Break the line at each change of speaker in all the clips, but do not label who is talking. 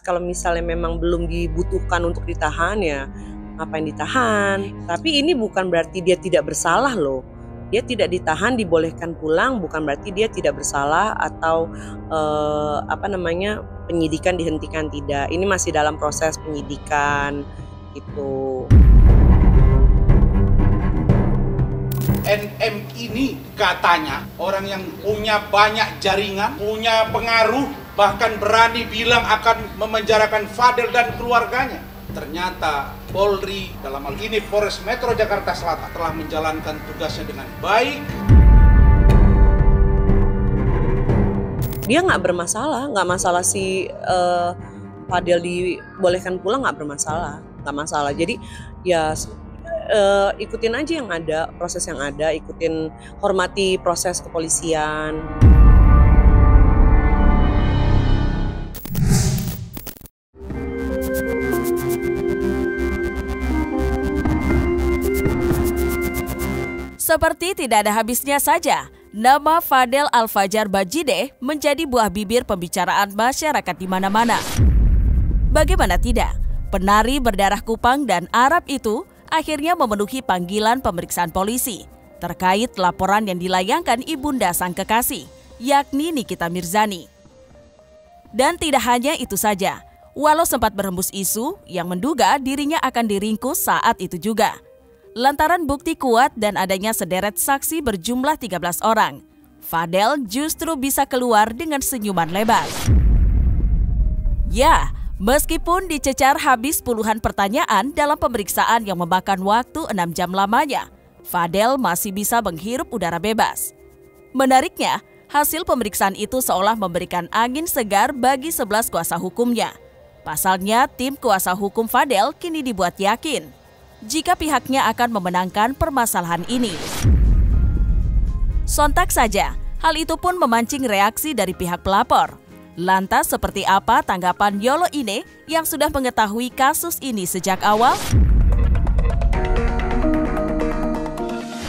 kalau misalnya memang belum dibutuhkan untuk ditahan ya ngapain ditahan. Tapi ini bukan berarti dia tidak bersalah loh. Dia tidak ditahan, dibolehkan pulang, bukan berarti dia tidak bersalah atau penyidikan dihentikan, tidak. Ini masih dalam proses penyidikan gitu.
NM ini katanya orang yang punya banyak jaringan, punya pengaruh, bahkan berani bilang akan memenjarakan Fadel dan keluarganya. Ternyata Polri, dalam hal ini Polres Metro Jakarta Selatan, telah menjalankan tugasnya dengan baik.
Dia nggak masalah si Fadel dibolehkan pulang, nggak masalah. Jadi ya ikutin aja yang ada, proses yang ada, ikutin, hormati proses kepolisian.
Seperti tidak ada habisnya saja, nama Fadel Al-Fajar Bajideh menjadi buah bibir pembicaraan masyarakat di mana-mana. Bagaimana tidak, penari berdarah Kupang dan Arab itu akhirnya memenuhi panggilan pemeriksaan polisi terkait laporan yang dilayangkan ibunda sang kekasih, yakni Nikita Mirzani. Dan tidak hanya itu saja, walau sempat berhembus isu yang menduga dirinya akan diringkus saat itu juga. Lantaran bukti kuat dan adanya sederet saksi berjumlah 13 orang, Fadel justru bisa keluar dengan senyuman lebar. Ya, meskipun dicecar habis puluhan pertanyaan dalam pemeriksaan yang memakan waktu 6 jam lamanya, Fadel masih bisa menghirup udara bebas. Menariknya, hasil pemeriksaan itu seolah memberikan angin segar bagi 11 kuasa hukumnya. Pasalnya, tim kuasa hukum Fadel kini dibuat yakin jika pihaknya akan memenangkan permasalahan ini. Sontak saja, hal itu pun memancing reaksi dari pihak pelapor. Lantas seperti apa tanggapan Yolo Ine yang sudah mengetahui kasus ini sejak awal?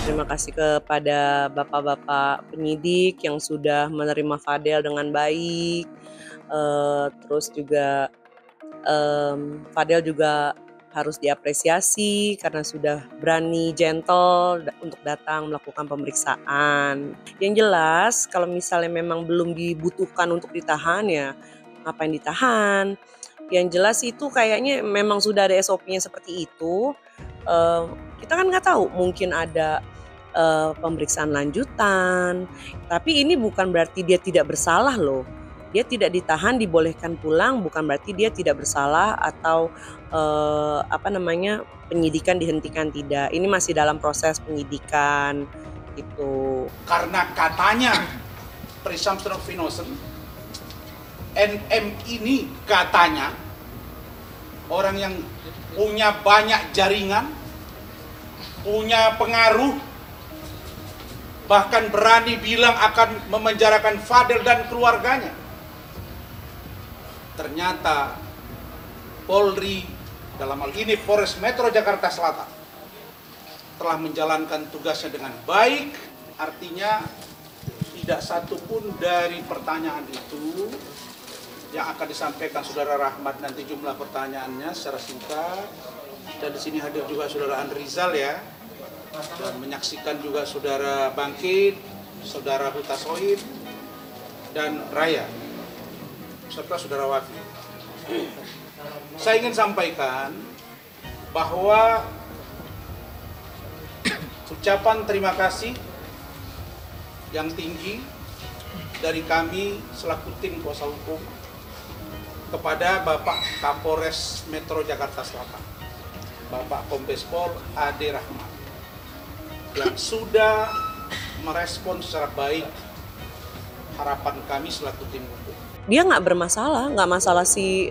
Terima kasih kepada bapak-bapak penyidik yang sudah menerima Fadel dengan baik. Terus juga Fadel juga harus diapresiasi karena sudah berani, gentle untuk datang melakukan pemeriksaan. Yang jelas kalau misalnya memang belum dibutuhkan untuk ditahan ya ngapain ditahan. Yang jelas itu kayaknya memang sudah ada SOP-nya seperti itu. Kita kan nggak tahu, mungkin ada pemeriksaan lanjutan. Tapi ini bukan berarti dia tidak bersalah loh. Dia tidak ditahan, dibolehkan pulang, bukan berarti dia tidak bersalah atau penyidikan dihentikan, tidak. Ini masih dalam proses penyidikan gitu.
Karena katanya presumption of innocence, NM ini katanya orang yang punya banyak jaringan, punya pengaruh, bahkan berani bilang akan memenjarakan Fadel dan keluarganya. Ternyata Polri, dalam hal ini Polres Metro Jakarta Selatan, telah menjalankan tugasnya dengan baik. Artinya tidak satu pun dari pertanyaan itu yang akan disampaikan Saudara Rahmat, nanti jumlah pertanyaannya secara singkat. Dan di sini hadir juga Saudara Andrizal ya, dan menyaksikan juga Saudara Bangkit, Saudara Huta Sohib, dan Raya, serta Saudara Wafi. Saya ingin sampaikan bahwa ucapan terima kasih yang tinggi dari kami selaku tim kuasa hukum kepada Bapak Kapolres Metro Jakarta Selatan, Bapak Kombes Pol Ade Rahmat, yang sudah merespon secara baik harapan kami selaku tim hukum.
Dia nggak masalah si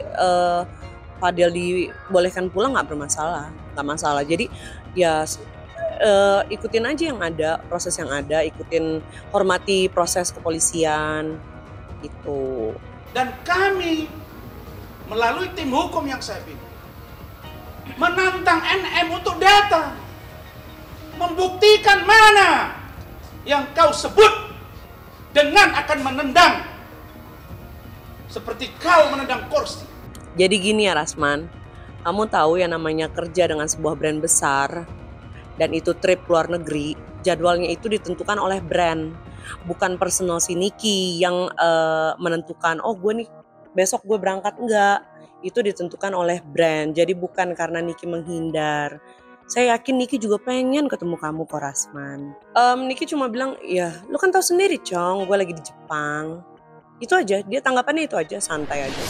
Fadel dibolehkan pulang, nggak masalah. Jadi ya ikutin aja yang ada, proses yang ada, ikutin, hormati proses kepolisian gitu.
Dan kami melalui tim hukum yang saya pilih menantang NM untuk datang membuktikan mana yang kau sebut dengan akan menendang seperti kau menendang kursi.
Jadi gini ya Rasman, kamu tahu yang namanya kerja dengan sebuah brand besar dan itu trip luar negeri, jadwalnya itu ditentukan oleh brand, bukan personal si Niki yang menentukan, oh gue nih besok gue berangkat, enggak. Itu ditentukan oleh brand, jadi bukan karena Niki menghindar. Saya yakin Niki juga pengen ketemu kamu kok Rasman. Niki cuma bilang, ya lu kan tahu sendiri Cong, gue lagi di Jepang. Itu aja, dia tanggapannya itu aja, santai aja.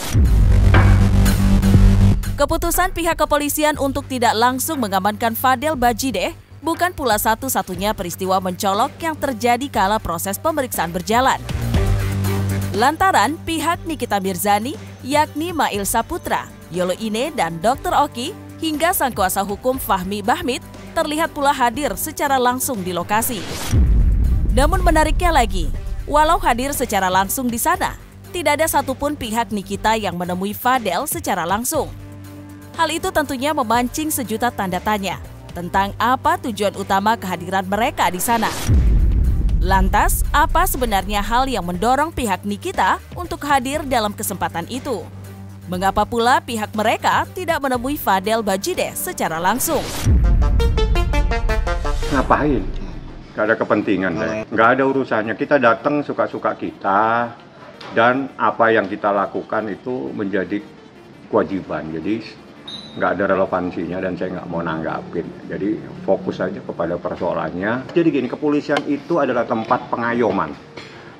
Keputusan pihak kepolisian untuk tidak langsung mengamankan Fadel Bajideh bukan pula satu-satunya peristiwa mencolok yang terjadi kala proses pemeriksaan berjalan. Lantaran pihak Nikita Mirzani, yakni Mail Saputra, Yolo Ine, dan Dr. Oki, hingga sang kuasa hukum Fahmi Bahmid terlihat pula hadir secara langsung di lokasi. Namun menariknya lagi, walau hadir secara langsung di sana, tidak ada satupun pihak Nikita yang menemui Fadel secara langsung. Hal itu tentunya memancing sejuta tanda tanya tentang apa tujuan utama kehadiran mereka di sana. Lantas, apa sebenarnya hal yang mendorong pihak Nikita untuk hadir dalam kesempatan itu? Mengapa pula pihak mereka tidak menemui Fadel Bajideh secara langsung?
Ngapain? Gak ada kepentingan, gak ada urusannya. Kita datang suka-suka kita, dan apa yang kita lakukan itu menjadi kewajiban. Jadi nggak ada relevansinya dan saya nggak mau nanggapin. Jadi fokus saja kepada persoalannya. Jadi gini, kepolisian itu adalah tempat pengayoman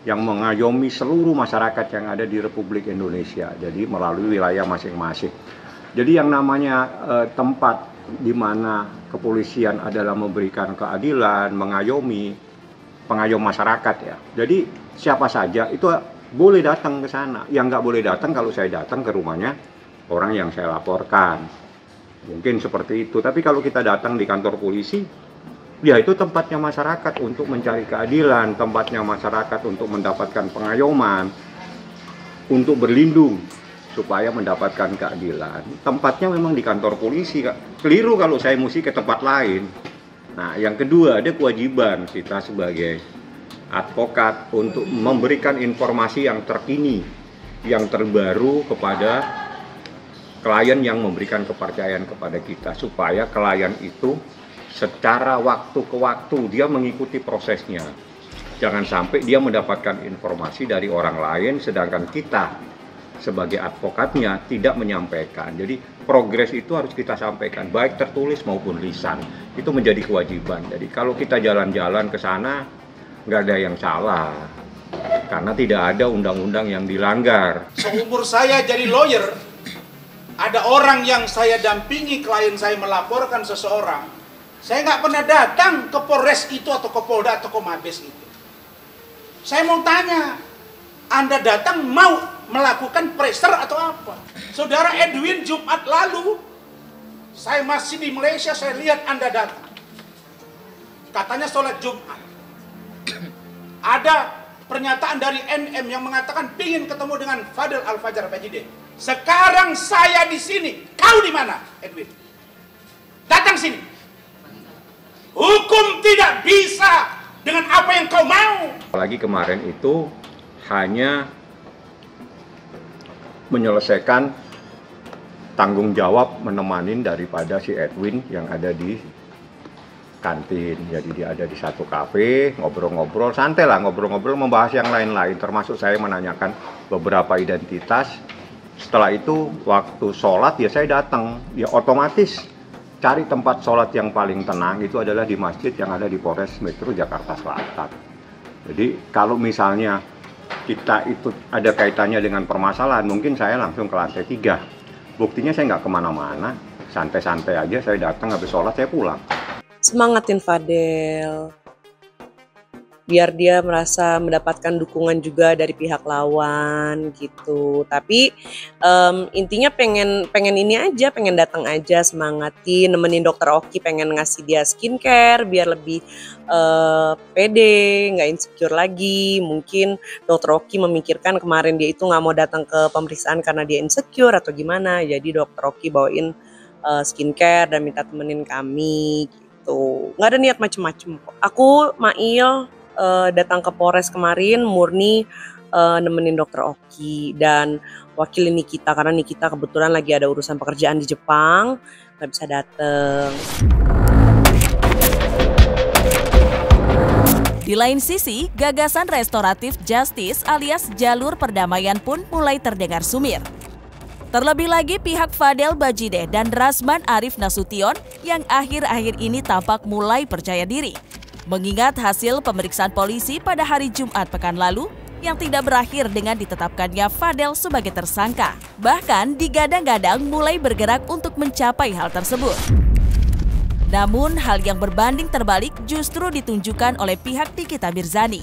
yang mengayomi seluruh masyarakat yang ada di Republik Indonesia. Jadi melalui wilayah masing-masing. Jadi yang namanya tempat di mana kepolisian adalah memberikan keadilan, mengayomi, pengayom masyarakat ya. Jadi siapa saja itu boleh datang ke sana. Yang nggak boleh datang kalau saya datang ke rumahnya orang yang saya laporkan. Mungkin seperti itu. Tapi kalau kita datang di kantor polisi, ya itu tempatnya masyarakat untuk mencari keadilan, tempatnya masyarakat untuk mendapatkan pengayoman, untuk berlindung supaya mendapatkan keadilan. Tempatnya memang di kantor polisi. Keliru kalau saya mesti ke tempat lain. Nah, yang kedua, ada kewajiban kita sebagai advokat untuk memberikan informasi yang terkini, yang terbaru kepada klien yang memberikan kepercayaan kepada kita, supaya klien itu secara waktu ke waktu dia mengikuti prosesnya. Jangan sampai dia mendapatkan informasi dari orang lain sedangkan kita sebagai advokatnya tidak menyampaikan. Jadi progres itu harus kita sampaikan, baik tertulis maupun lisan. Itu menjadi kewajiban. Jadi kalau kita jalan-jalan ke sana nggak ada yang salah, karena tidak ada undang-undang yang dilanggar.
Seumur saya jadi lawyer, ada orang yang saya dampingi, klien saya melaporkan seseorang, saya nggak pernah datang ke Polres itu atau ke Polda atau ke Mabes itu. Saya mau tanya, Anda datang mau melakukan pressure atau apa? Saudara Edwin Jumat lalu, saya masih di Malaysia, saya lihat Anda datang. Katanya sholat Jumat. Ada pernyataan dari NM yang mengatakan pingin ketemu dengan Fadel Alfajar Bajideh. Sekarang saya di sini, kau di mana, Edwin? Datang sini. Hukum tidak bisa dengan apa yang kau mau.
Apalagi kemarin itu hanya menyelesaikan tanggung jawab menemanin daripada si Edwin yang ada di kantin. Jadi dia ada di satu kafe, ngobrol-ngobrol, santai lah, ngobrol-ngobrol, membahas yang lain-lain, termasuk saya menanyakan beberapa identitas. Setelah itu waktu sholat ya saya datang, ya otomatis cari tempat sholat yang paling tenang itu adalah di masjid yang ada di Polres Metro Jakarta Selatan. Jadi kalau misalnya kita itu ada kaitannya dengan permasalahan, mungkin saya langsung ke lantai 3. Buktinya saya nggak kemana-mana, santai-santai aja, saya datang habis sholat saya pulang.
Semangatin Fadel, biar dia merasa mendapatkan dukungan juga dari pihak lawan gitu. Tapi intinya pengen ini aja, pengen datang aja, semangatin, nemenin Dokter Oki, pengen ngasih dia skincare biar lebih pede, nggak insecure lagi. Mungkin Dokter Oki memikirkan kemarin dia itu nggak mau datang ke pemeriksaan karena dia insecure atau gimana. Jadi Dokter Oki bawain skincare dan minta temenin kami gitu. Nggak ada niat macem-macem kok. Aku Mail datang ke Polres kemarin murni nemenin dokter Oki dan wakili Nikita karena Nikita kebetulan lagi ada urusan pekerjaan di Jepang, nggak bisa dateng.
Di lain sisi, gagasan restoratif justice alias jalur perdamaian pun mulai terdengar sumir. Terlebih lagi pihak Fadel Bajideh dan Rasman Arif Nasution yang akhir-akhir ini tampak mulai percaya diri. Mengingat hasil pemeriksaan polisi pada hari Jumat pekan lalu yang tidak berakhir dengan ditetapkannya Fadel sebagai tersangka. Bahkan digadang-gadang mulai bergerak untuk mencapai hal tersebut. Namun hal yang berbanding terbalik justru ditunjukkan oleh pihak Nikita Mirzani.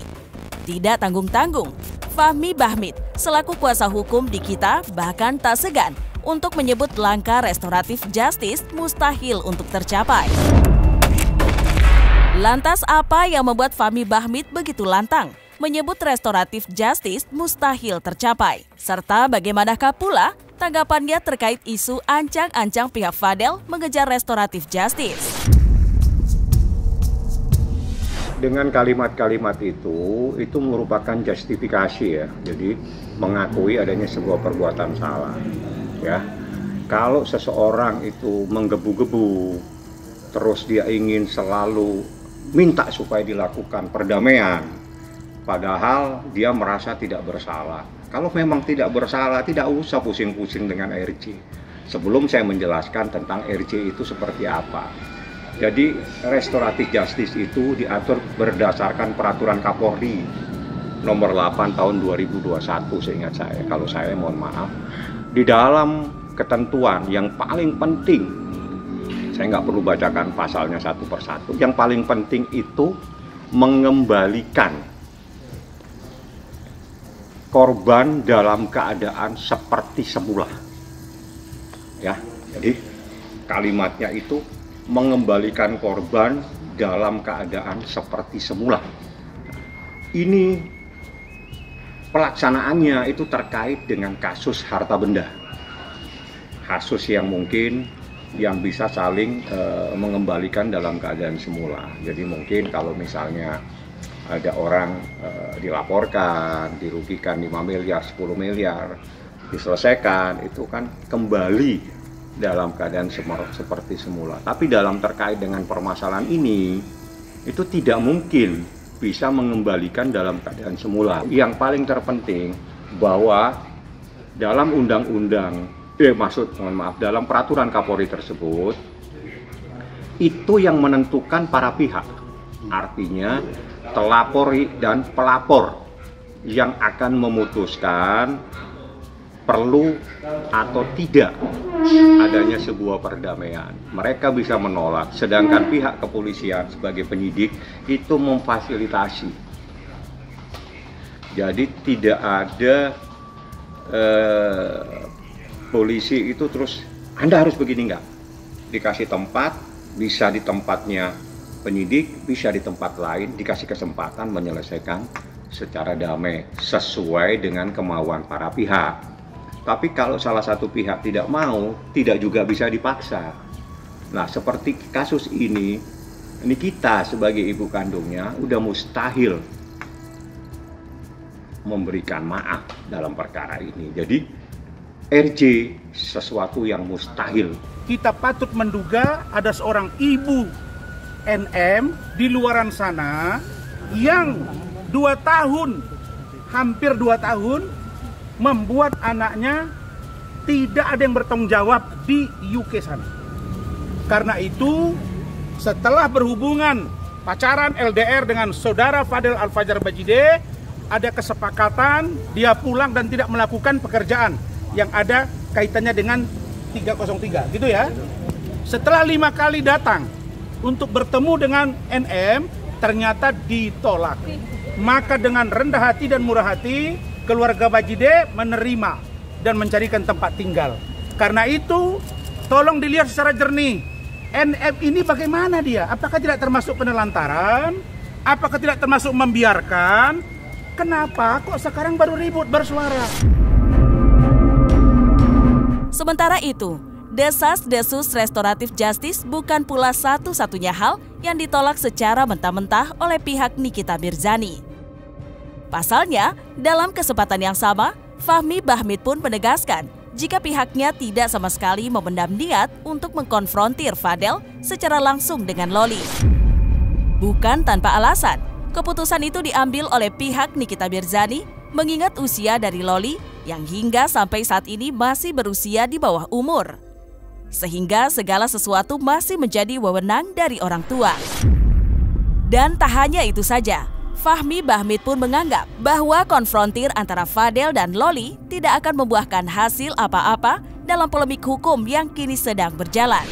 Tidak tanggung-tanggung, Fahmi Bahmid selaku kuasa hukum Nikita bahkan tak segan untuk menyebut langkah restoratif justice mustahil untuk tercapai. Lantas apa yang membuat Fahmi Bahmid begitu lantang menyebut restoratif justice mustahil tercapai? Serta bagaimanakah pula tanggapannya terkait isu ancang-ancang pihak Fadel mengejar restoratif justice?
Dengan kalimat-kalimat itu merupakan justifikasi ya. Jadi mengakui adanya sebuah perbuatan salah. Ya. Kalau seseorang itu menggebu-gebu, terus dia ingin selalu minta supaya dilakukan perdamaian, padahal dia merasa tidak bersalah. Kalau memang tidak bersalah, tidak usah pusing-pusing dengan RJ. Sebelum saya menjelaskan tentang RJ itu seperti apa. Jadi restoratif justice itu diatur berdasarkan peraturan Kapolri nomor 8 tahun 2021 seingat saya. Kalau saya mohon maaf. Di dalam ketentuan yang paling penting, saya nggak perlu bacakan pasalnya satu persatu. Yang paling penting itu mengembalikan korban dalam keadaan seperti semula. Ya, jadi kalimatnya itu mengembalikan korban dalam keadaan seperti semula. Ini pelaksanaannya itu terkait dengan kasus harta benda. Kasus yang mungkin yang bisa saling mengembalikan dalam keadaan semula. Jadi mungkin kalau misalnya ada orang dilaporkan, dirugikan 5 miliar, 10 miliar, diselesaikan, itu kan kembali dalam keadaan seperti semula. Tapi dalam terkait dengan permasalahan ini, itu tidak mungkin bisa mengembalikan dalam keadaan semula. Yang paling terpenting bahwa dalam dalam peraturan Kapolri tersebut, itu yang menentukan para pihak. Artinya telapor dan pelapor yang akan memutuskan perlu atau tidak adanya sebuah perdamaian. Mereka bisa menolak, sedangkan pihak kepolisian sebagai penyidik itu memfasilitasi. Jadi tidak ada polisi itu terus Anda harus begini, enggak. Dikasih tempat, bisa di tempatnya penyidik, bisa di tempat lain, dikasih kesempatan menyelesaikan secara damai sesuai dengan kemauan para pihak. Tapi kalau salah satu pihak tidak mau, tidak juga bisa dipaksa. Nah, seperti kasus ini kita sebagai ibu kandungnya udah mustahil memberikan maaf dalam perkara ini. Jadi RJ sesuatu yang mustahil.
Kita patut menduga ada seorang ibu NM di luaran sana yang 2 tahun, hampir 2 tahun, membuat anaknya tidak ada yang bertanggung jawab di UK sana. Karena itu, setelah berhubungan pacaran LDR dengan saudara Fadel Alfajar Bajideh, ada kesepakatan dia pulang dan tidak melakukan pekerjaan yang ada kaitannya dengan 303, gitu ya. Setelah 5 kali datang untuk bertemu dengan NM, ternyata ditolak. Maka dengan rendah hati dan murah hati, keluarga Bajideh menerima dan mencarikan tempat tinggal. Karena itu, tolong dilihat secara jernih. NM ini bagaimana dia? Apakah tidak termasuk penelantaran? Apakah tidak termasuk membiarkan? Kenapa kok sekarang baru ribut bersuara?
Sementara itu, desas-desus restoratif justice bukan pula satu-satunya hal yang ditolak secara mentah-mentah oleh pihak Nikita Mirzani. Pasalnya, dalam kesempatan yang sama, Fahmi Bahmid pun menegaskan jika pihaknya tidak sama sekali memendam niat untuk mengkonfrontir Fadel secara langsung dengan Loli. Bukan tanpa alasan, keputusan itu diambil oleh pihak Nikita Mirzani mengingat usia dari Loli yang hingga sampai saat ini masih berusia di bawah umur. Sehingga segala sesuatu masih menjadi wewenang dari orang tua. Dan tak hanya itu saja, Fahmi Bahmid pun menganggap bahwa konfrontir antara Fadel dan Loli tidak akan membuahkan hasil apa-apa dalam polemik hukum yang kini sedang berjalan.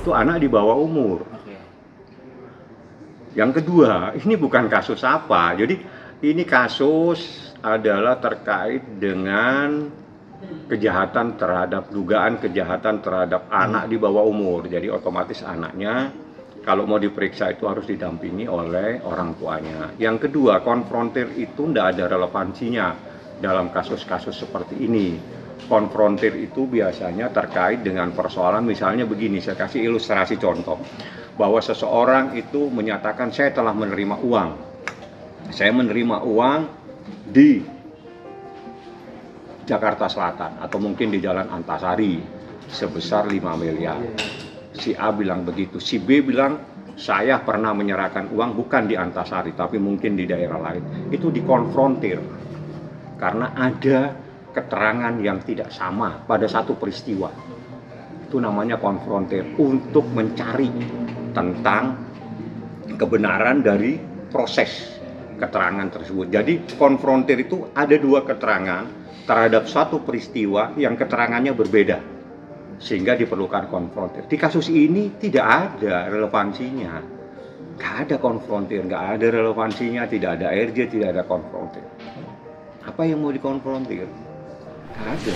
Itu anak di bawah umur. Yang kedua, ini bukan kasus apa. Jadi ini kasus adalah terkait dengan kejahatan terhadap dugaan kejahatan terhadap anak di bawah umur. Jadi otomatis anaknya kalau mau diperiksa itu harus didampingi oleh orang tuanya. Yang kedua, konfrontir itu tidak ada relevansinya dalam kasus-kasus seperti ini. Konfrontir itu biasanya terkait dengan persoalan misalnya begini, saya kasih ilustrasi contoh. Bahwa seseorang itu menyatakan saya telah menerima uang. Saya menerima uang di Jakarta Selatan atau mungkin di Jalan Antasari sebesar 5 miliar. Si A bilang begitu, si B bilang saya pernah menyerahkan uang bukan di Antasari tapi mungkin di daerah lain. Itu dikonfrontir karena ada keterangan yang tidak sama pada satu peristiwa. Itu namanya konfrontir untuk mencari tentang kebenaran dari proses keterangan tersebut. Jadi konfrontir itu ada dua keterangan terhadap satu peristiwa yang keterangannya berbeda. Sehingga diperlukan konfrontir. Di kasus ini tidak ada relevansinya. Nggak ada konfrontir, nggak ada relevansinya, tidak ada RJ, tidak ada konfrontir. Apa yang mau dikonfrontir? Nggak ada.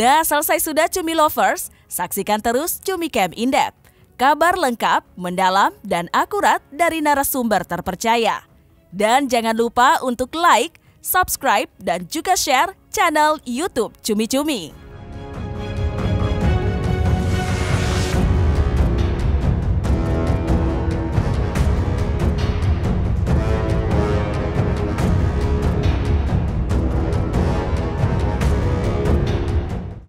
Nah, selesai sudah Cumi Lovers. Saksikan terus Cumi Camp In-Depth. Kabar lengkap, mendalam, dan akurat dari narasumber terpercaya. Dan jangan lupa untuk like, subscribe, dan juga share channel YouTube Cumi Cumi.